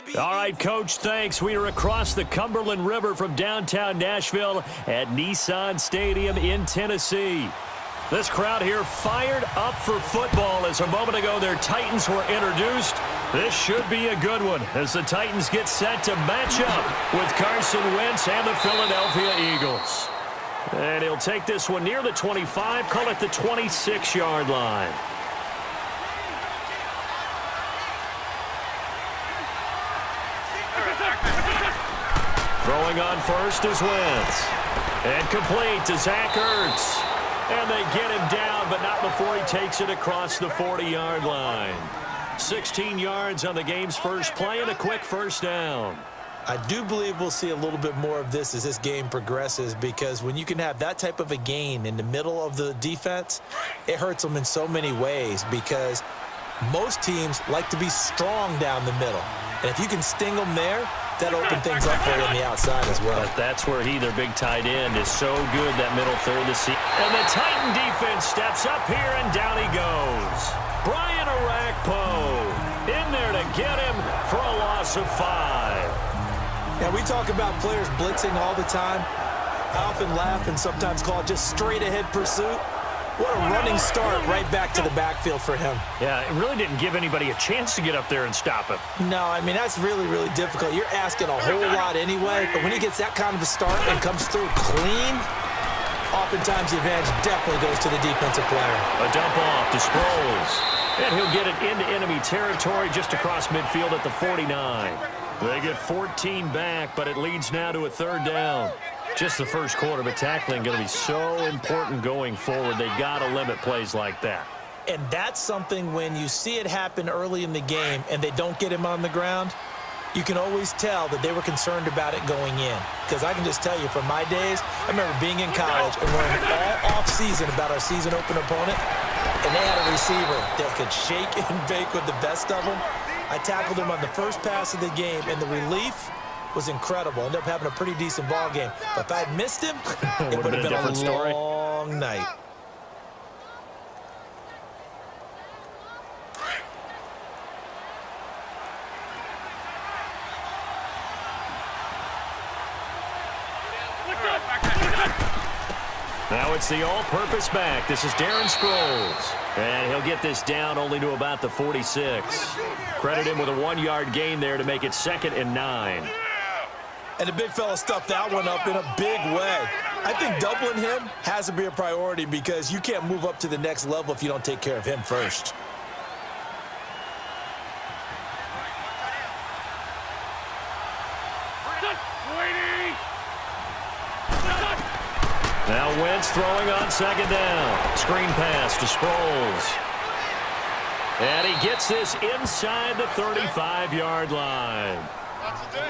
All right, Coach, thanks. We are across the Cumberland River from downtown Nashville at Nissan Stadium in Tennessee. This crowd here fired up for football as a moment ago their Titans were introduced. This should be a good one as the Titans get set to match up with Carson Wentz and the Philadelphia Eagles. And he'll take this one near the 25, call it the 26-yard line. Throwing on first is Wentz. And complete to Zach Ertz. And they get him down, but not before he takes it across the 40-yard line. 16 yards on the game's first play and a quick first down. I do believe we'll see a little bit more of this as this game progresses, because when you can have that type of a gain in the middle of the defense, it hurts them in so many ways, because most teams like to be strong down the middle. And if you can sting them there, that'll open things up for you on the outside as well. But that's where he, their big tight end, is so good, that middle third to see. And the Titan defense steps up here, and down he goes. Brian Orakpo in there to get him for a loss of 5. Yeah, we talk about players blitzing all the time. I often laugh and sometimes call it just straight-ahead pursuit. What a running start right back to the backfield for him. Yeah, it really didn't give anybody a chance to get up there and stop him. No, I mean, that's really, really difficult. You're asking a whole lot anyway, but when he gets that kind of a start and comes through clean, oftentimes the advantage definitely goes to the defensive player. A dump off to Sproles. And he'll get it into enemy territory just across midfield at the 49. They get 14 back, but it leads now to a third down. Just the first quarter, but tackling going to be so important going forward. They've got to limit plays like that. And that's something when you see it happen early in the game and they don't get him on the ground, you can always tell that they were concerned about it going in. Because I can just tell you from my days, I remember being in college and learning all off-season about our season open opponent, and they had a receiver that could shake and bake with the best of them. I tackled him on the first pass of the game, and the relief was incredible. Ended up having a pretty decent ball game. But if I had missed him, it would have been a long night. Now it's the all-purpose back. This is Darren Sproles. And he'll get this down only to about the 46. Credit him with a 1-yard gain there to make it 2nd and 9. And the big fella stuffed that one up in a big way. I think doubling him has to be a priority, because you can't move up to the next level if you don't take care of him first. Now Wentz throwing on 2nd down. Screen pass to Sproles. And he gets this inside the 35-yard line.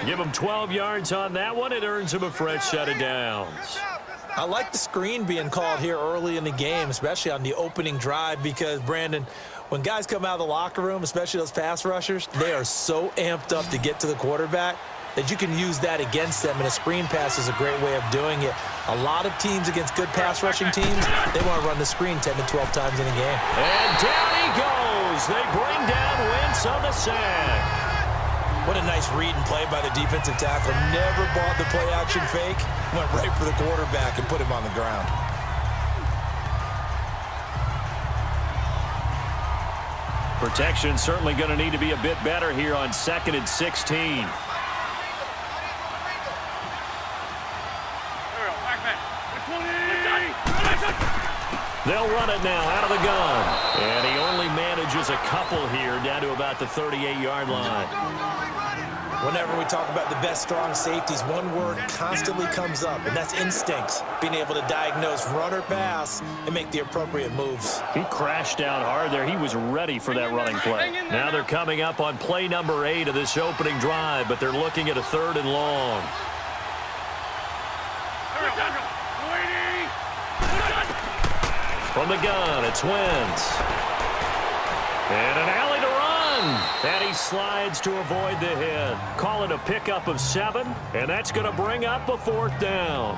Give him 12 yards on that one. It earns him a fresh set of downs. I like the screen being called here early in the game, especially on the opening drive, because, Brandon, when guys come out of the locker room, especially those pass rushers, they are so amped up to get to the quarterback that you can use that against them, and a screen pass is a great way of doing it. A lot of teams against good pass rushing teams, they want to run the screen 10 to 12 times in a game. And down he goes. They bring down Wentz on the sack. What a nice read and play by the defensive tackle. Never bought the play-action fake. Went right for the quarterback and put him on the ground. Protection certainly going to need to be a bit better here on 2nd and 16. They'll run it now out of the gun. And he only manages a couple here down to about the 38-yard line. Whenever we talk about the best strong safeties, one word constantly comes up, and that's instincts. Being able to diagnose run or pass and make the appropriate moves. He crashed down hard there. He was ready for that running play. Now they're coming up on play number 8 of this opening drive, but they're looking at a 3rd and long. From the gun, it's Wentz. And an alley to run. And he slides to avoid the hit. Call it a pickup of 7, and that's going to bring up a 4th down.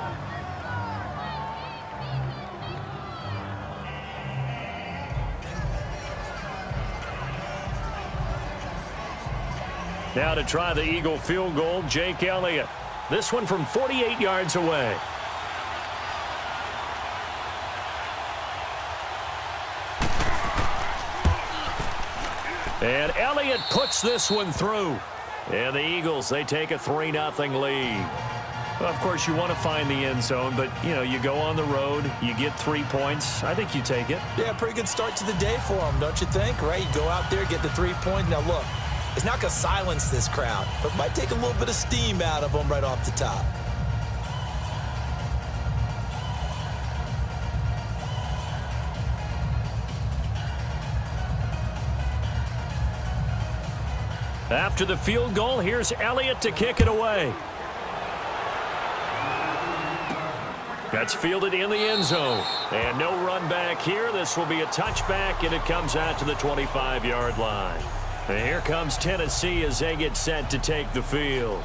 Now to try the Eagle field goal, Jake Elliott. This one from 48 yards away. And Elliott puts this one through. And the Eagles, they take a 3-0 lead. Well, of course, you want to find the end zone, but, you go on the road, you get 3 points. I think you take it. Yeah, pretty good start to the day for them, don't you think? Right? You go out there, get the 3 points. Now, look, it's not going to silence this crowd, but it might take a little bit of steam out of them right off the top. After the field goal, here's Elliott to kick it away. That's fielded in the end zone. And no run back here. This will be a touchback, and it comes out to the 25-yard line. And here comes Tennessee as they get set to take the field.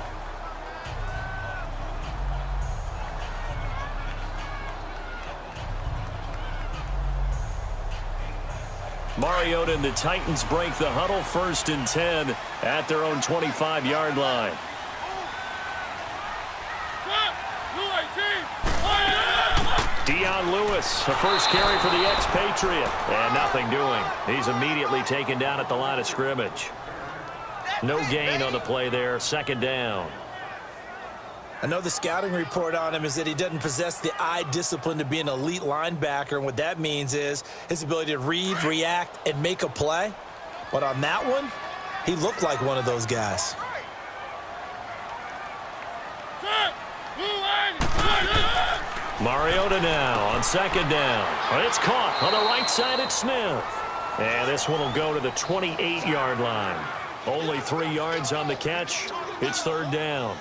Mariota and the Titans break the huddle, 1st and 10 at their own 25-yard line. Dion Lewis, the first carry for the expatriate, and nothing doing. He's immediately taken down at the line of scrimmage. No gain on the play there, 2nd down. I know the scouting report on him is that he doesn't possess the eye discipline to be an elite linebacker, and what that means is his ability to read, react, and make a play. But on that one, he looked like one of those guys. Mariota now on 2nd down. It's caught on the right side at Smith. And this one will go to the 28-yard line. Only 3 yards on the catch. It's 3rd down.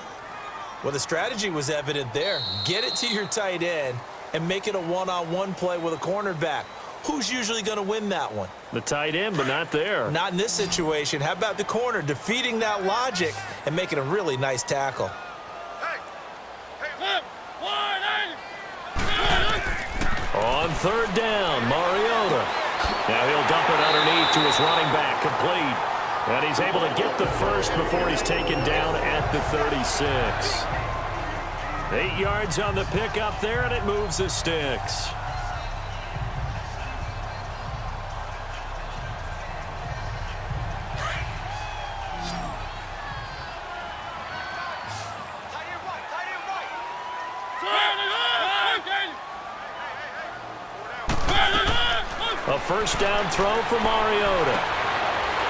Well, the strategy was evident there. Get it to your tight end and make it a one-on-one play with a cornerback. Who's usually going to win that one? The tight end, but not there. Not in this situation. How about the corner defeating that logic and making a really nice tackle? On 3rd down, Mariota. Now he'll dump it underneath to his running back, complete. And he's able to get the first before he's taken down at the 36. 8 yards on the pickup there, and it moves the sticks. A 1st down throw for Mariota.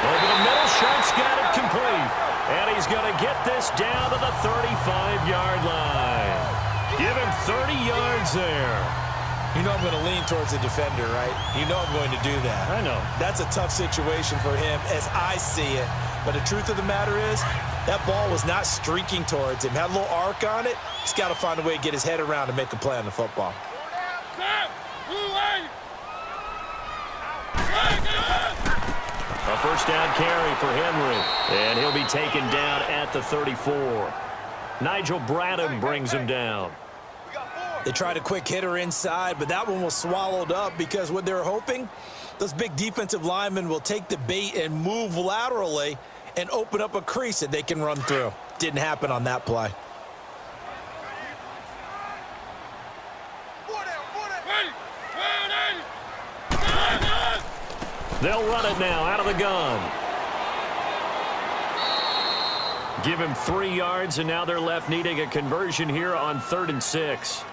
Over the middle, Sharp's got it complete. And he's going to get this down to the 35-yard line. Give him 30 yards there. You know I'm going to lean towards the defender, right? You know I'm going to do that. I know. That's a tough situation for him as I see it. But the truth of the matter is, that ball was not streaking towards him. Had a little arc on it. He's got to find a way to get his head around and make a play on the football. A 1st down carry for Henry. And he'll be taken down at the 34. Nigel Bradham brings him down. They tried a quick hitter inside, but that one was swallowed up because what they're hoping, those big defensive linemen will take the bait and move laterally and open up a crease that they can run through. Didn't happen on that play. They'll run it now out of the gun. Give him 3 yards, and now they're left needing a conversion here on 3rd and 6.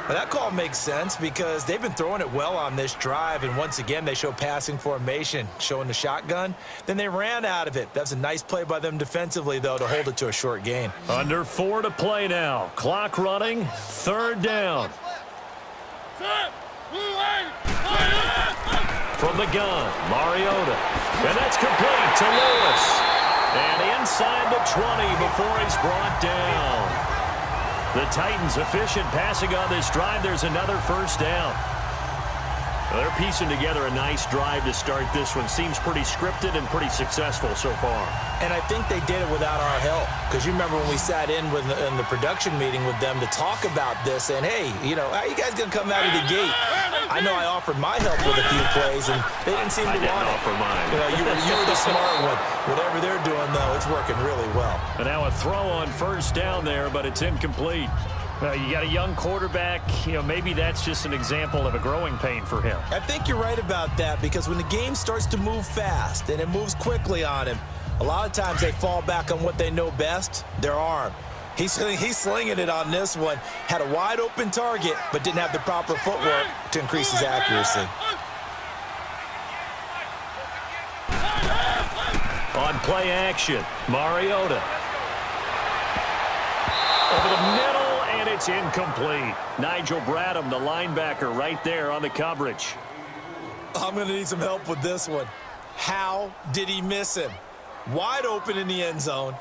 Well, that call makes sense because they've been throwing it well on this drive, and once again they show passing formation, showing the shotgun. Then they ran out of it. That's a nice play by them defensively, though, to hold it to a short gain. Under 4 to play now. Clock running, 3rd down. From the gun, Mariota. And that's complete to Lewis. And inside the 20 before he's brought down. The Titans efficient passing on this drive. There's another 1st down. Well, they're piecing together a nice drive to start this one. Seems pretty scripted and pretty successful so far. And I think they did it without our help. Because you remember when we sat in the production meeting with them to talk about this. And, hey, how you guys going to come out of the gate? I know I offered my help with a few plays, and they didn't seem to want it. I didn't offer mine. You were the smart one. Whatever they're doing, though, it's working really well. And now a throw on first down there, but it's incomplete. You got a young quarterback. Maybe that's just an example of a growing pain for him. I think you're right about that, because when the game starts to move fast and it moves quickly on him, a lot of times they fall back on what they know best, their arm. He's slinging it on this one. Had a wide open target, but didn't have the proper footwork to increase his accuracy. On play action, Mariota. Over the middle, and it's incomplete. Nigel Bradham, the linebacker, right there on the coverage. I'm going to need some help with this one. How did he miss him? Wide open in the end zone.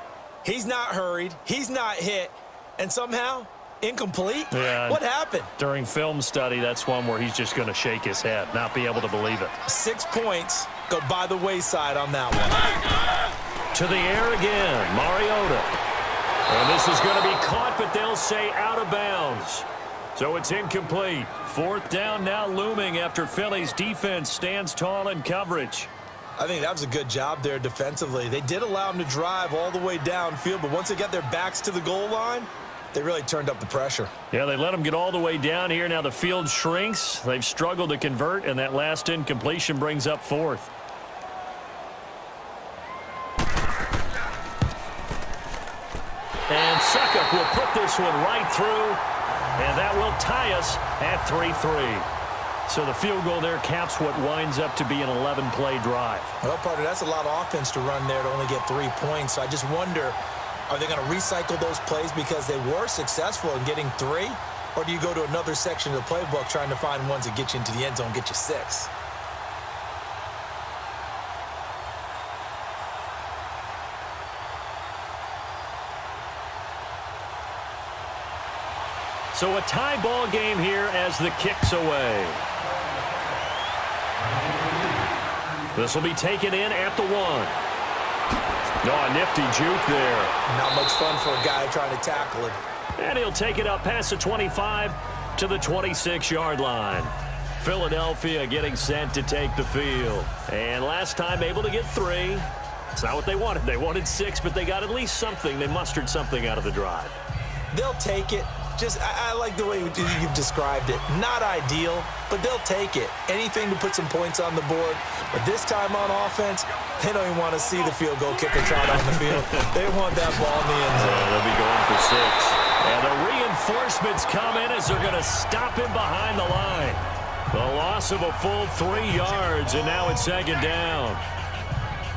He's not hurried. He's not hit. And somehow, incomplete? Yeah. What happened? During film study, that's one where he's just going to shake his head, not be able to believe it. 6 points go by the wayside on that one. To the air again, Mariota. And this is going to be caught, but they'll say out of bounds. So it's incomplete. Fourth down now looming after Philly's defense stands tall in coverage. I think that was a good job there defensively. They did allow them to drive all the way downfield, but once they got their backs to the goal line, they really turned up the pressure. Yeah, they let them get all the way down here. Now the field shrinks. They've struggled to convert, and that last incompletion brings up fourth. And Suckup will put this one right through, and that will tie us at 3-3. So the field goal there caps what winds up to be an 11-play drive. Well, partner, that's a lot of offense to run there to only get 3 points. So I just wonder, are they going to recycle those plays because they were successful in getting 3? Or do you go to another section of the playbook trying to find ones that get you into the end zone, get you 6? So a tie ball game here as the kick's away. This will be taken in at the 1. Oh, a nifty juke there. Not much fun for a guy trying to tackle it. And he'll take it up past the 25 to the 26-yard line. Philadelphia getting set to take the field. And last time able to get 3. It's not what they wanted. They wanted 6, but they got at least something. They mustered something out of the drive. They'll take it. I like the way you've described it. Not ideal, but they'll take it. Anything to put some points on the board. But this time on offense, they don't even want to see the field goal kicker trot on the field. They want that ball in the end zone. They'll be going for 6. And the reinforcements come in as they're going to stop him behind the line. The loss of a full 3 yards, and now it's second down.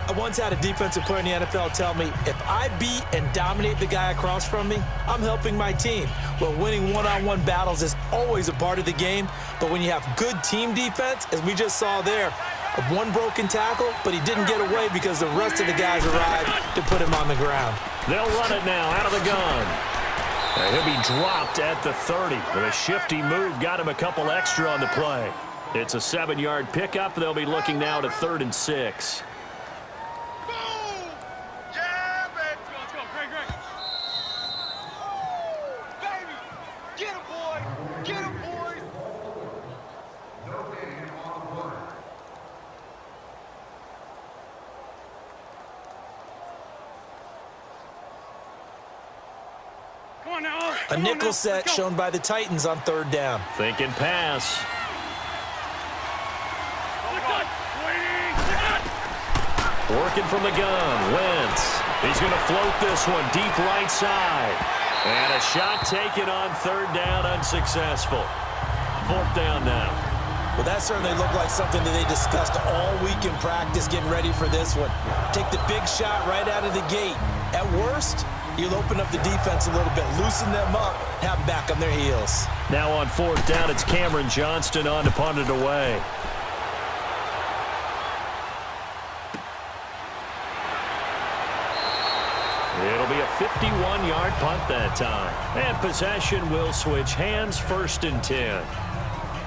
I once had a defensive player in the NFL tell me, if I beat and dominate the guy across from me, I'm helping my team. Well, winning one-on-one battles is always a part of the game, but when you have good team defense, as we just saw there, one broken tackle, but he didn't get away because the rest of the guys arrived to put him on the ground. They'll run it now out of the gun. And he'll be dropped at the 30. But a shifty move got him a couple extra on the play. It's a 7-yard pickup. They'll be looking now to 3rd and 6. A nickel set shown by the Titans on 3rd down. Thinking pass. Working from the gun. Wentz. He's going to float this one deep right side. And a shot taken on 3rd down, unsuccessful. 4th down now. Well, that certainly looked like something that they discussed all week in practice getting ready for this one. Take the big shot right out of the gate. At worst, you'll open up the defense a little bit, loosen them up, have them back on their heels. Now on 4th down, it's Cameron Johnston on to punt it away. It'll be a 51-yard punt that time. And possession will switch hands, 1st and 10.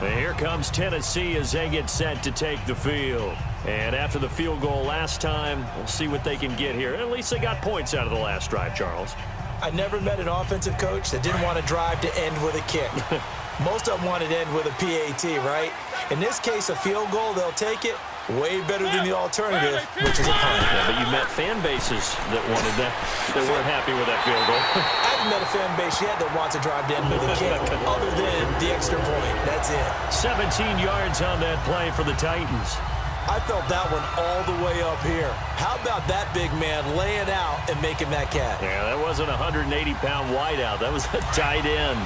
And here comes Tennessee as they get set to take the field. And after the field goal last time, we'll see what they can get here. At least they got points out of the last drive, Charles. I never met an offensive coach that didn't want to drive to end with a kick. Most of them want it end with a PAT, right? In this case, a field goal, they'll take it. Way better than the alternative, which is a punt. Yeah, but you met fan bases that wanted that, that weren't happy with that field goal. I haven't met a fan base yet that wants to drive to end with a kick, other than the extra point. That's it. 17 yards on that play for the Titans. I felt that one all the way up here. How about that big man laying out and making that catch? Yeah, that wasn't a 180-pound wideout. That was a tight end.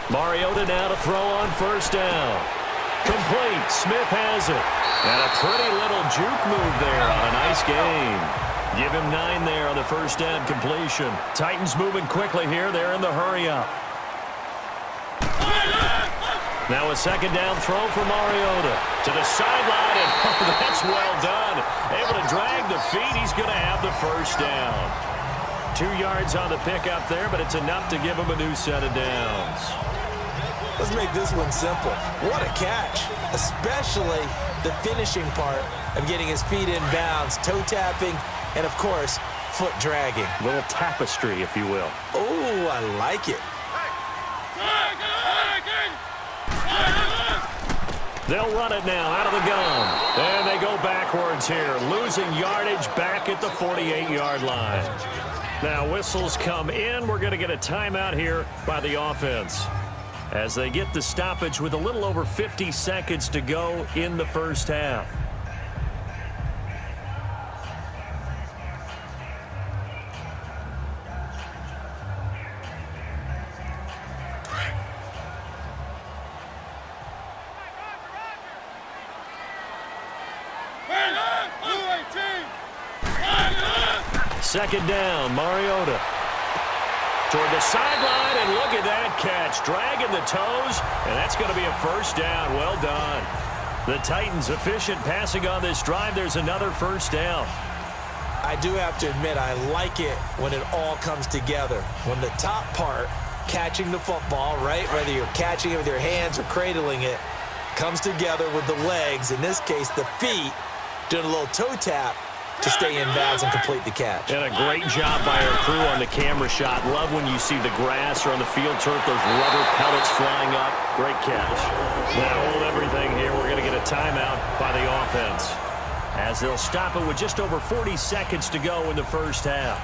Mariota now to throw on first down. Complete. Smith has it. And a pretty little juke move there on a nice game. Give him 9 there on the first down completion. Titans moving quickly here. They're in the hurry-up. Now a second down throw for Mariota. To the sideline, and that's well done. Able to drag the feet. He's going to have the first down. 2 yards on the pickup there, but it's enough to give him a new set of downs. Let's make this one simple. What a catch, especially the finishing part of getting his feet in bounds, toe tapping, and, of course, foot dragging. A little tapestry, if you will. Oh, I like it. They'll run it now out of the gun. And they go backwards here, losing yardage back at the 48-yard line. Now whistles come in. We're going to get a timeout here by the offense as they get the stoppage with a little over 50 seconds to go in the first half. Second down, Mariota. Toward the sideline, and look at that catch. Dragging the toes, and that's going to be a first down. Well done. The Titans efficient passing on this drive. There's another first down. I do have to admit, I like it when it all comes together. When the top part, catching the football, right, whether you're catching it with your hands or cradling it, comes together with the legs, in this case the feet, doing a little toe tap to stay in bounds and complete the catch. And a great job by our crew on the camera shot. Love when you see the grass or on the field turf, those rubber pellets flying up. Great catch. Now hold everything here. We're going to get a timeout by the offense as they'll stop it with just over 40 seconds to go in the first half.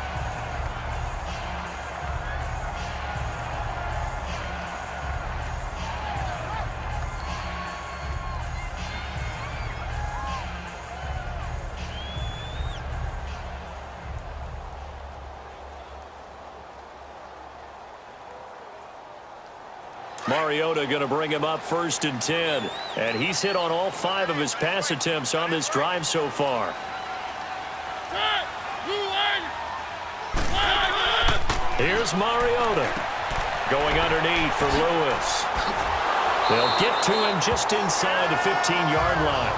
Mariota going to bring him up first and 10. And he's hit on all 5 of his pass attempts on this drive so far. Here's Mariota going underneath for Lewis. They'll get to him just inside the 15-yard line.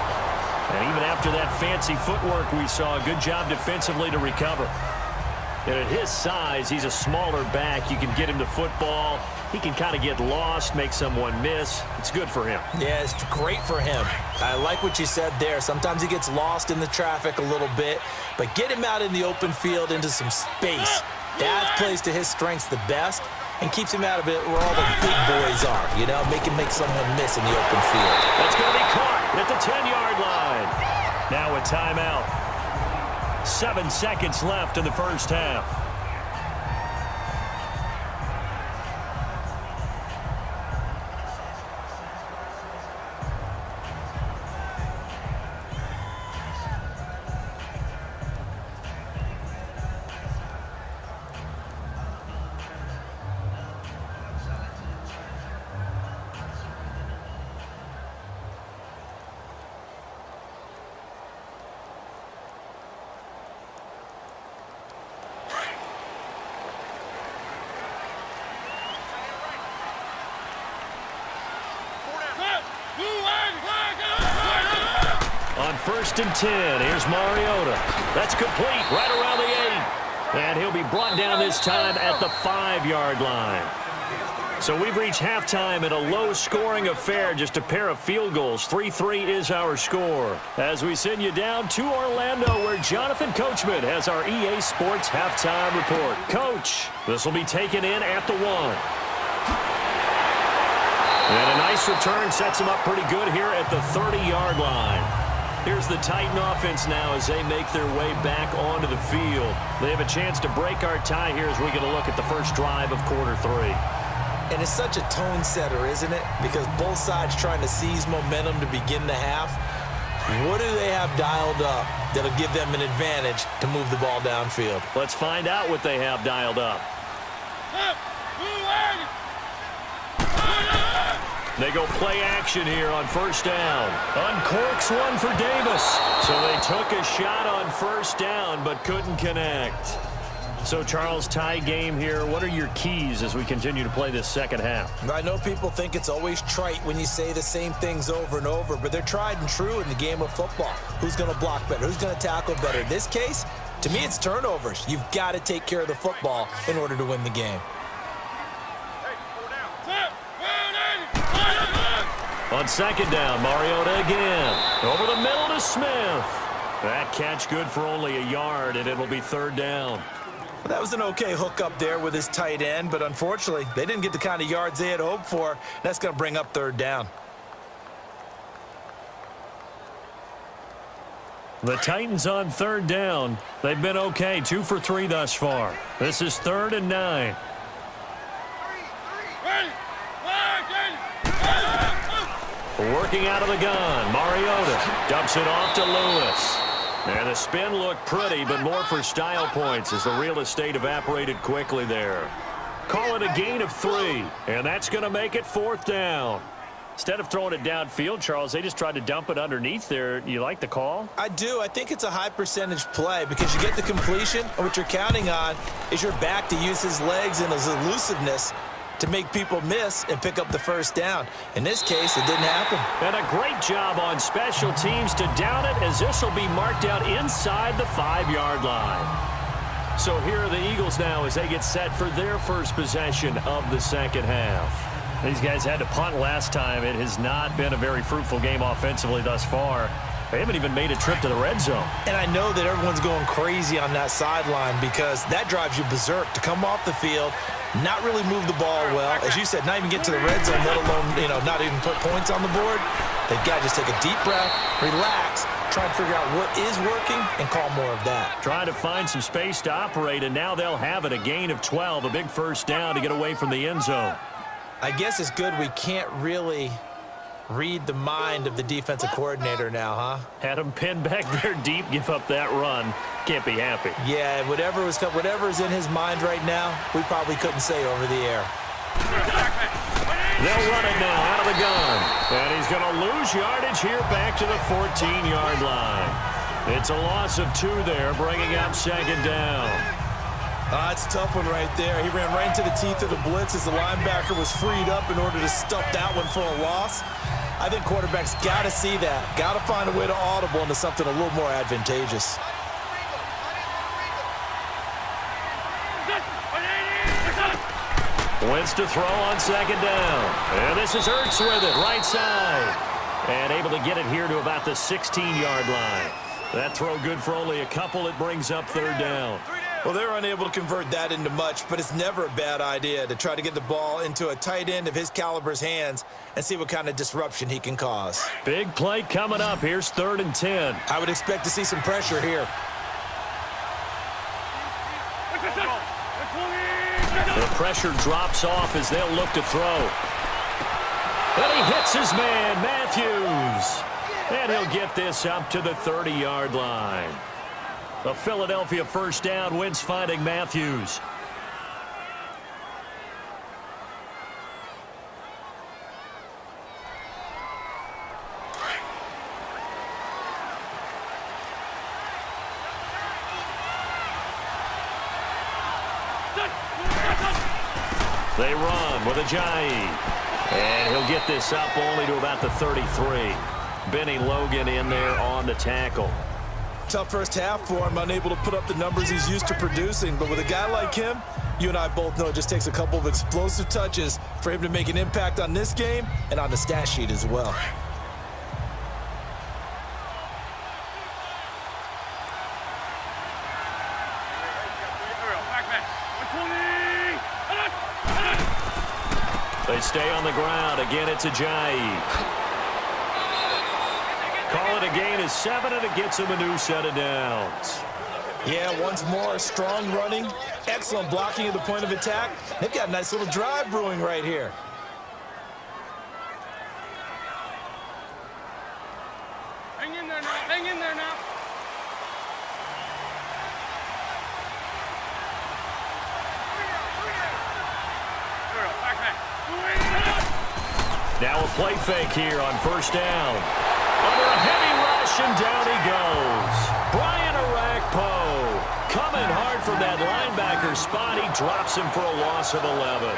And even after that fancy footwork we saw, a good job defensively to recover. And at his size, he's a smaller back. You can get him to football. He can kind of get lost, make someone miss. It's good for him. Yeah, it's great for him. I like what you said there. Sometimes he gets lost in the traffic a little bit, but get him out in the open field into some space. That plays to his strengths the best and keeps him out of it where all the big boys are, you know, make someone miss in the open field. That's going to be caught at the 10-yard line. Now a timeout. 7 seconds left in the first half. On first and 10, here's Mariota. That's complete right around the 8. And he'll be brought down this time at the 5-yard line. So we've reached halftime in a low-scoring affair, just a pair of field goals. 3-3 is our score. As we send you down to Orlando, where Jonathan Coachman has our EA Sports halftime report. Coach, this will be taken in at the 1. And a nice return sets them up pretty good here at the 30-yard line. Here's the Titan offense now as they make their way back onto the field. They have a chance to break our tie here as we get a look at the first drive of quarter 3. And it's such a tone setter, isn't it? Because both sides trying to seize momentum to begin the half. What do they have dialed up that'll give them an advantage to move the ball downfield? Let's find out what they have dialed up. They go play action here on first down. Uncorks one for Davis. So they took a shot on first down but couldn't connect. So, Charles, tie game here. What are your keys as we continue to play this second half? I know people think it's always trite when you say the same things over and over, but they're tried and true in the game of football. Who's going to block better? Who's going to tackle better? In this case, to me, it's turnovers. You've got to take care of the football in order to win the game. On second down, Mariota again. Over the middle to Smith. That catch good for only a yard, and it'll be third down. That was an okay hook up there with his tight end, but unfortunately, they didn't get the kind of yards they had hoped for. That's going to bring up third down. The Titans on third down. They've been okay, 2 for 3 thus far. This is 3rd and 9. Working out of the gun, Mariota dumps it off to Lewis. And the spin looked pretty, but more for style points as the real estate evaporated quickly there. Call it a gain of 3, and that's going to make it 4th down. Instead of throwing it downfield, Charles, they just tried to dump it underneath there. You like the call? I do. I think it's a high percentage play because you get the completion, and what you're counting on is your back to use his legs and his elusiveness to make people miss and pick up the first down. In this case, it didn't happen. And a great job on special teams to down it, as this will be marked out inside the 5-yard line. So here are the Eagles now as they get set for their first possession of the second half. These guys had to punt last time. It has not been a very fruitful game offensively thus far. They haven't even made a trip to the red zone. And I know that everyone's going crazy on that sideline because that drives you berserk to come off the field, not really move the ball well. As you said, not even get to the red zone, let alone, not even put points on the board. They've got to just take a deep breath, relax, try and figure out what is working and call more of that. Trying to find some space to operate, and now they'll have it. A gain of 12, a big first down to get away from the end zone. I guess it's good we can't really read the mind of the defensive coordinator now, huh? Had him pinned back there deep, give up that run. Can't be happy. Yeah, whatever's in his mind right now, we probably couldn't say over the air. They'll run it now out of the gun. And he's going to lose yardage here back to the 14-yard line. It's a loss of 2 there, bringing up second down. It's a tough one right there. He ran right into the teeth of the blitz as the linebacker was freed up in order to stuff that one for a loss. I think quarterbacks got to see that. Got to find a way to audible into something a little more advantageous. Wentz to throw on second down. And this is Ertz with it, right side. And able to get it here to about the 16-yard line. That throw good for only a couple. It brings up third down. Well, they're unable to convert that into much, but it's never a bad idea to try to get the ball into a tight end of his caliber's hands and see what kind of disruption he can cause. Big play coming up. Here's 3rd and 10. I would expect to see some pressure here. The pressure drops off as they'll look to throw. And he hits his man, Matthews. And he'll get this up to the 30-yard line. A Philadelphia first down. Wentz finding Matthews. They run with Ajayi. And he'll get this up only to about the 33. Benny Logan in there on the tackle. Tough first half for him, unable to put up the numbers he's used to producing. But with a guy like him, you and I both know it just takes a couple of explosive touches for him to make an impact on this game and on the stat sheet as well. They stay on the ground. Again, it's Ajayi. Call it a gain of 7, and it gets him a new set of downs. Yeah, once more, strong running, excellent blocking at the point of attack. They've got a nice little drive brewing right here. Hang in there now. Hang in there now. Now a play fake here on first down. Under a heavy rush, and down he goes. Brian Arakpo coming hard from that linebacker spot. He drops him for a loss of 11.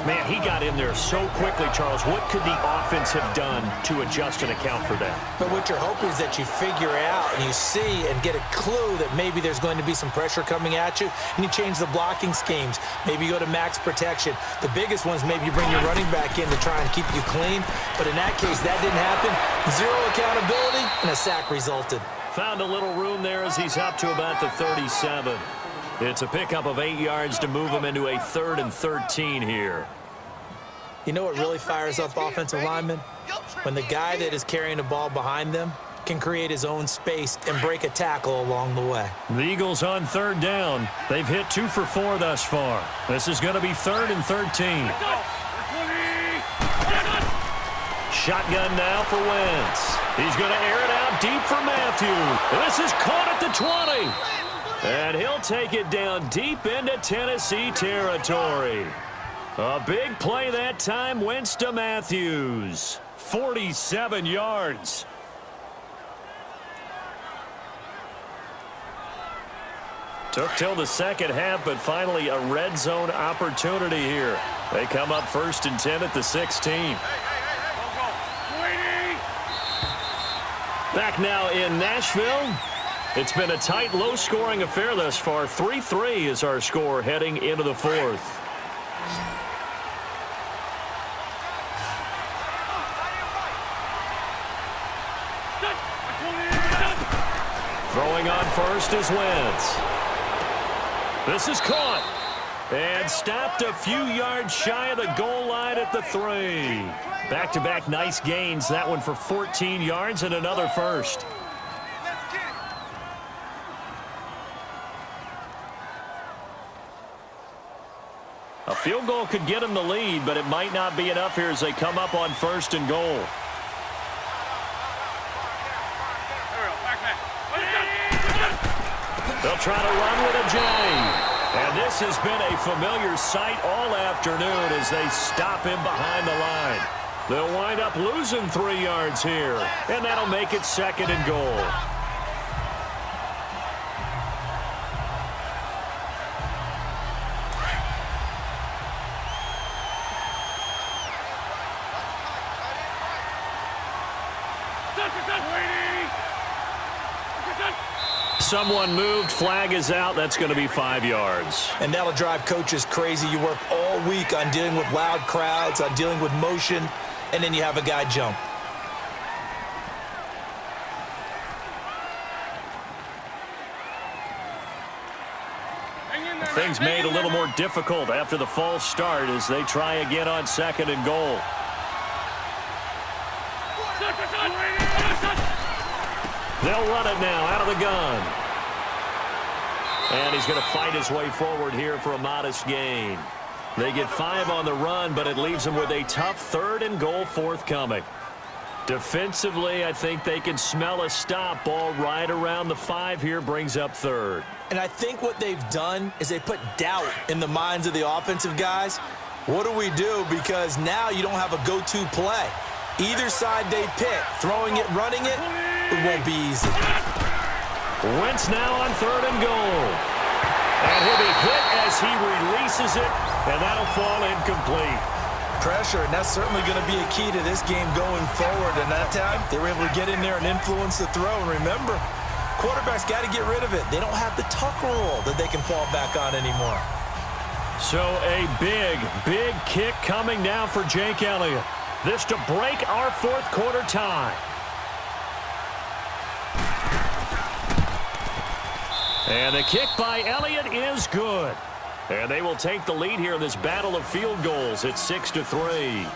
Man, he got in there so quickly, Charles. What could the offense have done to adjust and account for that? But what you're hoping is that you figure out and you see and get a clue that maybe there's going to be some pressure coming at you, and you change the blocking schemes. Maybe you go to max protection. The biggest one is maybe you bring your running back in to try and keep you clean. But in that case, that didn't happen. Zero accountability, and a sack resulted. Found a little room there as he's up to about the 37. It's a pickup of 8 yards to move him into a 3rd and 13 here. You know what really fires up offensive linemen? When the guy that is carrying the ball behind them can create his own space and break a tackle along the way. The Eagles on 3rd down. They've hit 2 for 4 thus far. This is going to be 3rd and 13. Shotgun now for Wentz. He's going to air it out deep for Matthew. This is caught at the 20. And he'll take it down deep into Tennessee territory. A big play that time. Wentz to Matthews. 47 yards. Took till the second half, but finally a red zone opportunity here. They come up 1st and 10 at the 16. Back now in Nashville. It's been a tight, low-scoring affair thus far. 3-3 is our score heading into the 4th. Throwing on first is Wentz. This is caught. And stopped a few yards shy of the goal line at the 3. Back-to-back nice gains. That one for 14 yards and another first. A field goal could get them the lead, but it might not be enough here as they come up on 1st and goal. They'll try to run with Ajayi. And this has been a familiar sight all afternoon as they stop him behind the line. They'll wind up losing 3 yards here, and that'll make it 2nd and goal. Someone moved. Flag is out. That's going to be 5 yards. And that'll drive coaches crazy. You work all week on dealing with loud crowds, on dealing with motion, and then you have a guy jump. Things made a little more difficult after the false start as they try again on 2nd and goal. They'll run it now out of the gun. And he's going to fight his way forward here for a modest gain. They get 5 on the run, but it leaves them with a tough 3rd and goal forthcoming. Defensively, I think they can smell a stop. Ball right around the 5 here, brings up 3rd. And I think what they've done is they put doubt in the minds of the offensive guys. What do we do? Because now you don't have a go-to play. Either side they pick, throwing it, running it, it won't be easy. Wentz now on 3rd and goal. And he'll be hit as he releases it, and that'll fall incomplete. Pressure, and that's certainly going to be a key to this game going forward. And that time, they were able to get in there and influence the throw. And remember, Quarterback's got to get rid of it. They don't have the tuck rule that they can fall back on anymore. So a big kick coming now for Jake Elliott. This to break our fourth quarter tie. And the kick by Elliott is good. And they will take the lead here in this battle of field goals. It's 6-3.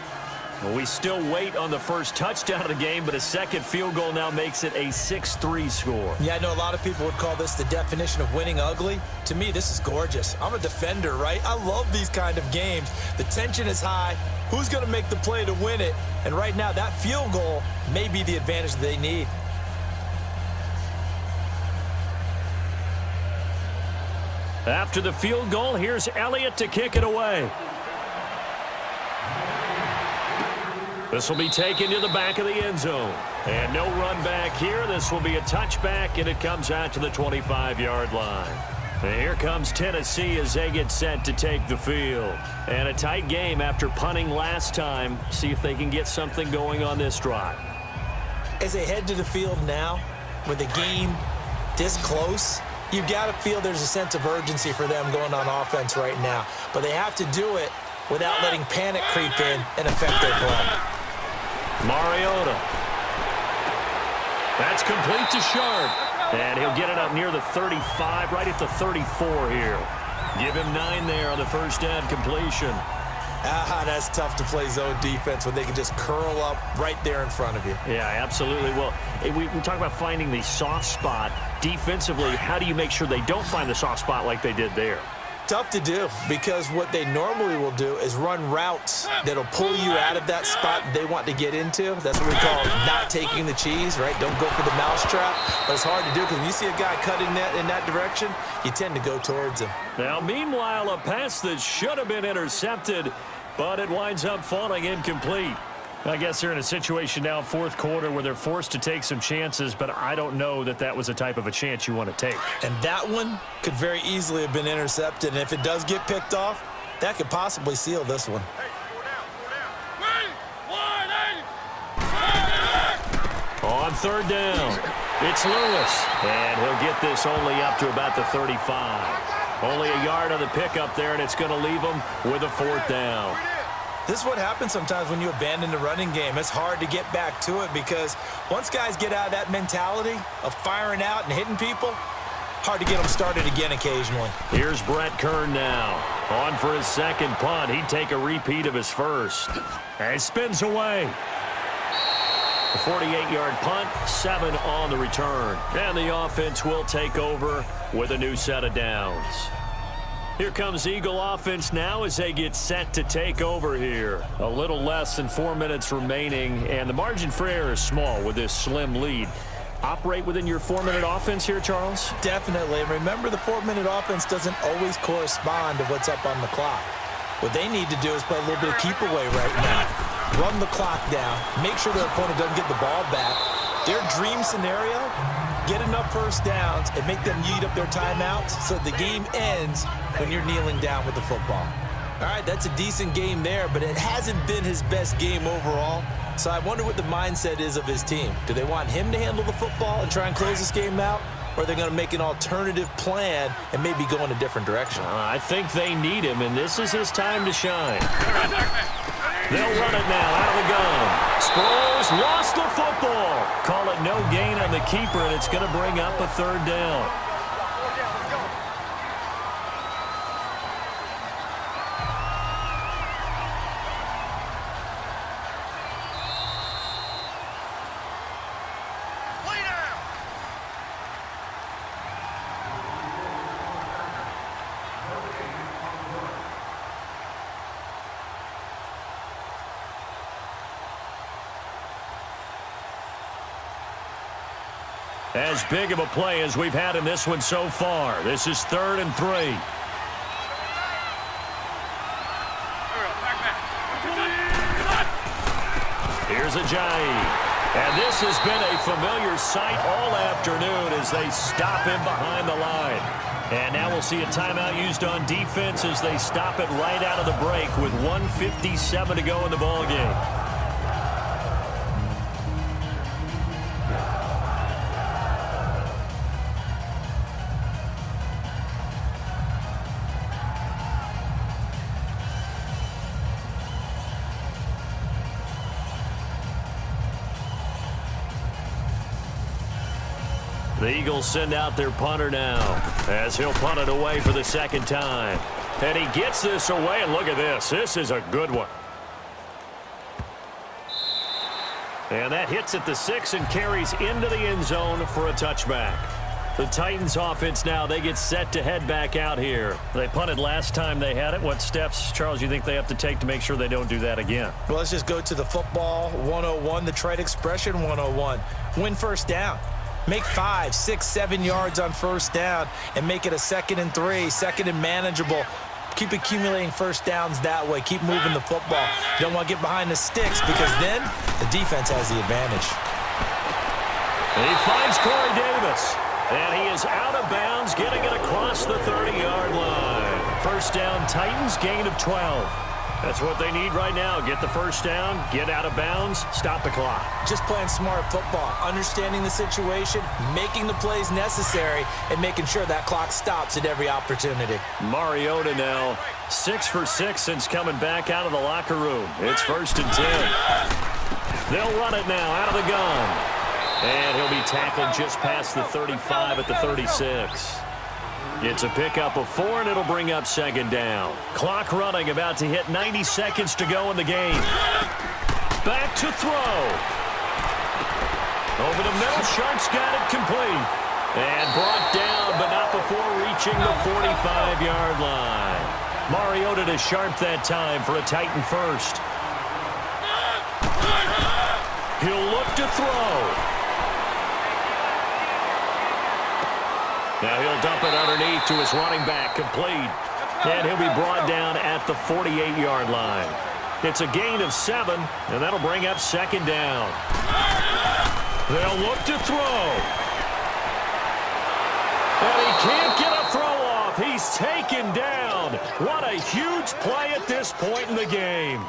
We still wait on the first touchdown of the game, but a second field goal now makes it a 6-3 score. Yeah, I know a lot of people would call this the definition of winning ugly. To me, this is gorgeous. I'm a defender, right? I love these kind of games. The tension is high. Who's going to make the play to win it? And right now, that field goal may be the advantage they need. After the field goal, here's Elliott to kick it away. This will be taken to the back of the end zone. And no run back here. This will be a touchback, and it comes out to the 25-yard line. And here comes Tennessee as they get set to take the field. And a tight game after punting last time. See if they can get something going on this drive. As they head to the field now, with the game this close, you've got to feel there's a sense of urgency for them going on offense right now. But they have to do it without letting panic creep in and affect their play. Mariota. That's complete to Sharp. And he'll get it up near the 35, right at the 34 here. Give him 9 there on the first down completion. That's tough to play zone defense when they can just curl up right there in front of you. Yeah, absolutely. Well, we talk about finding the soft spot. Defensively, how do you make sure they don't find the soft spot like they did there? Tough to do, because what they normally will do is run routes that'll pull you out of that spot they want to get into. That's what we call not taking the cheese, right? Don't go for the mousetrap. But it's hard to do because when you see a guy cutting that in that direction, you tend to go towards him. Now, meanwhile, a pass that should have been intercepted, but it winds up falling incomplete. I guess they're in a situation now, fourth quarter, where they're forced to take some chances, but I don't know that that was the type of a chance you want to take. And that one could very easily have been intercepted. And if it does get picked off, that could possibly seal this one. On third down, it's Lewis. And he'll get this only up to about the 35. Only a yard on the pickup there, and it's going to leave him with a fourth down. This is what happens sometimes when you abandon the running game. It's hard to get back to it because once guys get out of that mentality of firing out and hitting people, hard to get them started again occasionally. Here's Brett Kern now. On for his second punt. He'd take a repeat of his first. And he spins away. A 48-yard punt, 7 on the return. And the offense will take over with a new set of downs. Here comes Eagle offense now as they get set to take over here. A little less than 4 minutes remaining, and the margin for error is small with this slim lead. Operate within your 4-minute offense here, Charles? Definitely. And remember, the 4-minute offense doesn't always correspond to what's up on the clock. What they need to do is play a little bit of keep away right now. Run the clock down. Make sure their opponent doesn't get the ball back. Their dream scenario, get enough first downs and make them eat up their timeouts so the game ends when you're kneeling down with the football. All right, that's a decent game there, but it hasn't been his best game overall. So I wonder what the mindset is of his team. Do they want him to handle the football and try and close this game out? Or are they going to make an alternative plan and maybe go in a different direction? I think they need him, and this is his time to shine. They'll run it now out of the gun. Sproles lost the football. Call it no gain on the keeper, and it's going to bring up a third down. As big of a play as we've had in this one so far. This is 3rd and 3. Here's Ajayi. And this has been a familiar sight all afternoon as they stop him behind the line. And now we'll see a timeout used on defense as they stop it right out of the break with 1:57 to go in the ballgame. The Eagles send out their punter now as he'll punt it away for the second time. And he gets this away, and look at this. This is a good one. And that hits at the 6 and carries into the end zone for a touchback. The Titans offense now, they get set to head back out here. They punted last time they had it. What steps, Charles, you think they have to take to make sure they don't do that again? Well, let's just go to the football 101, the trade expression 101. Win first down. Make 5, 6, 7 yards on first down and make it a 2nd and 3, 2nd and manageable. Keep accumulating first downs that way. Keep moving the football. You don't want to get behind the sticks because then the defense has the advantage. And he finds Corey Davis. And he is out of bounds, getting it across the 30-yard line. First down, Titans, gain of 12. That's what they need right now. Get the first down, get out of bounds, stop the clock. Just playing smart football, understanding the situation, making the plays necessary, and making sure that clock stops at every opportunity. Mariota now 6 for 6 since coming back out of the locker room. It's 1st and 10. They'll run it now out of the gun. And he'll be tackled just past the 35 at the 36. It's a pickup of 4, and it'll bring up 2nd down. Clock running, about to hit 90 seconds to go in the game. Back to throw. Over the middle, Sharp's got it complete. And brought down, but not before reaching the 45-yard line. Mariota to Sharp that time for a Titan first. He'll look to throw. Now he'll dump it underneath to his running back, complete. And he'll be brought down at the 48-yard line. It's a gain of 7, and that'll bring up 2nd down. They'll look to throw. And he can't get a throw off. He's taken down. What a huge play at this point in the game.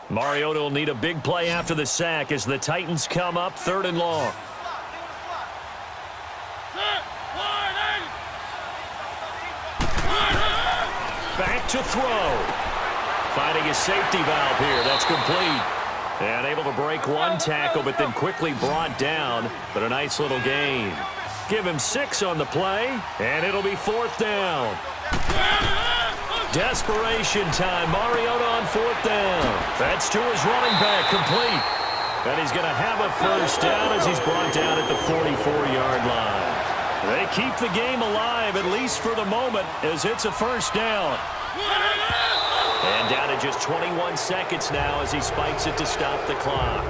Mariota will need a big play after the sack as the Titans come up 3rd and long. Back to throw. Finding a safety valve here. That's complete. And able to break one tackle, but then quickly brought down. But a nice little gain. Give him 6 on the play, and it'll be 4th down. Desperation time. Mariota on 4th down. That's to his running back, complete. And he's going to have a first down as he's brought down at the 44-yard line. They keep the game alive, at least for the moment, as it's a first down. And down to just 21 seconds now as he spikes it to stop the clock.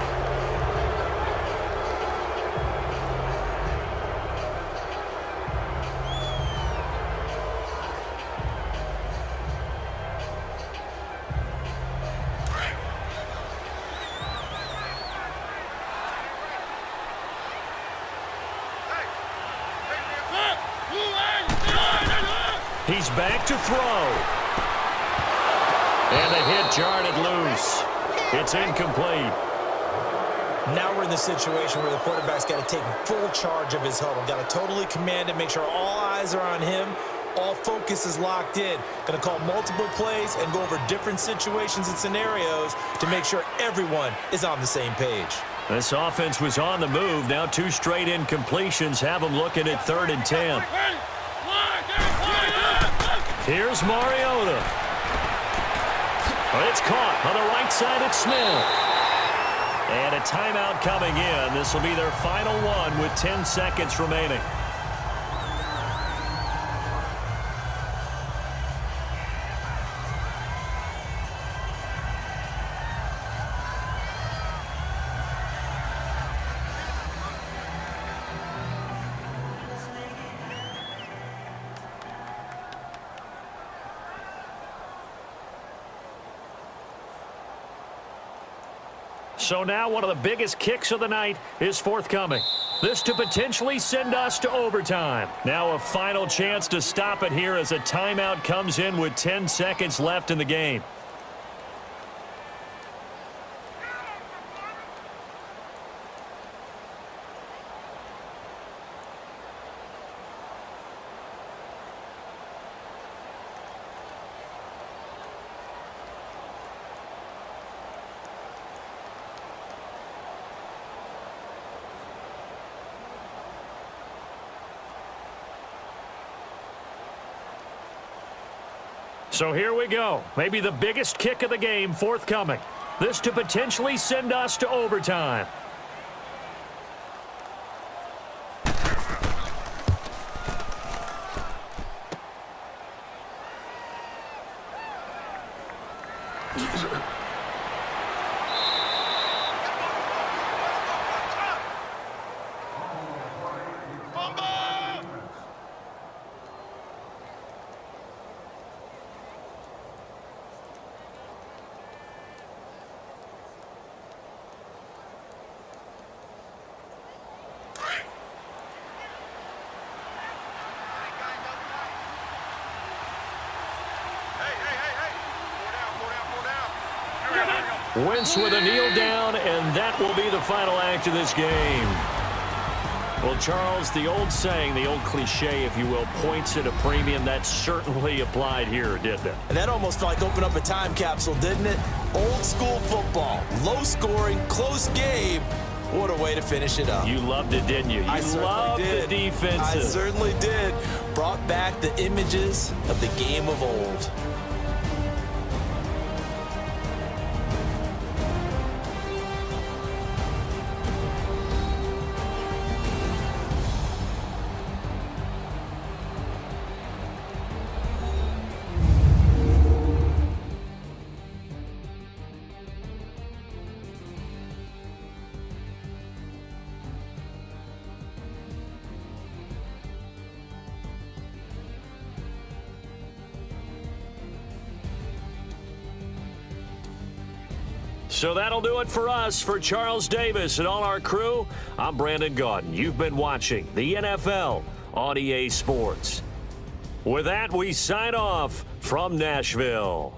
He's back to throw. And the hit jarred it loose. It's incomplete. Now we're in the situation where the quarterback's got to take full charge of his huddle. Got to totally command it, make sure all eyes are on him. All focus is locked in. Going to call multiple plays and go over different situations and scenarios to make sure everyone is on the same page. This offense was on the move. Now 2 straight incompletions have them looking at 3rd and 10. Here's Mariota. It's caught on the right side at Smith. And a timeout coming in. This will be their final one with 10 seconds remaining. So now one of the biggest kicks of the night is forthcoming. This to potentially send us to overtime. Now a final chance to stop it here as a timeout comes in with 10 seconds left in the game. So here we go. Maybe the biggest kick of the game forthcoming. This to potentially send us to overtime. Wentz with a kneel down, and that will be the final act of this game. Well, Charles, the old saying, the old cliche, if you will, points at a premium, that certainly applied here, didn't it? And that almost like opened up a time capsule, didn't it? Old school football, low scoring, close game. What a way to finish it up. You loved it, didn't you? You loved the defenses. I certainly did. Brought back the images of the game of old. So that'll do it for us. For Charles Davis and all our crew, I'm Brandon Gaudin. You've been watching the NFL on EA Sports. With that, we sign off from Nashville.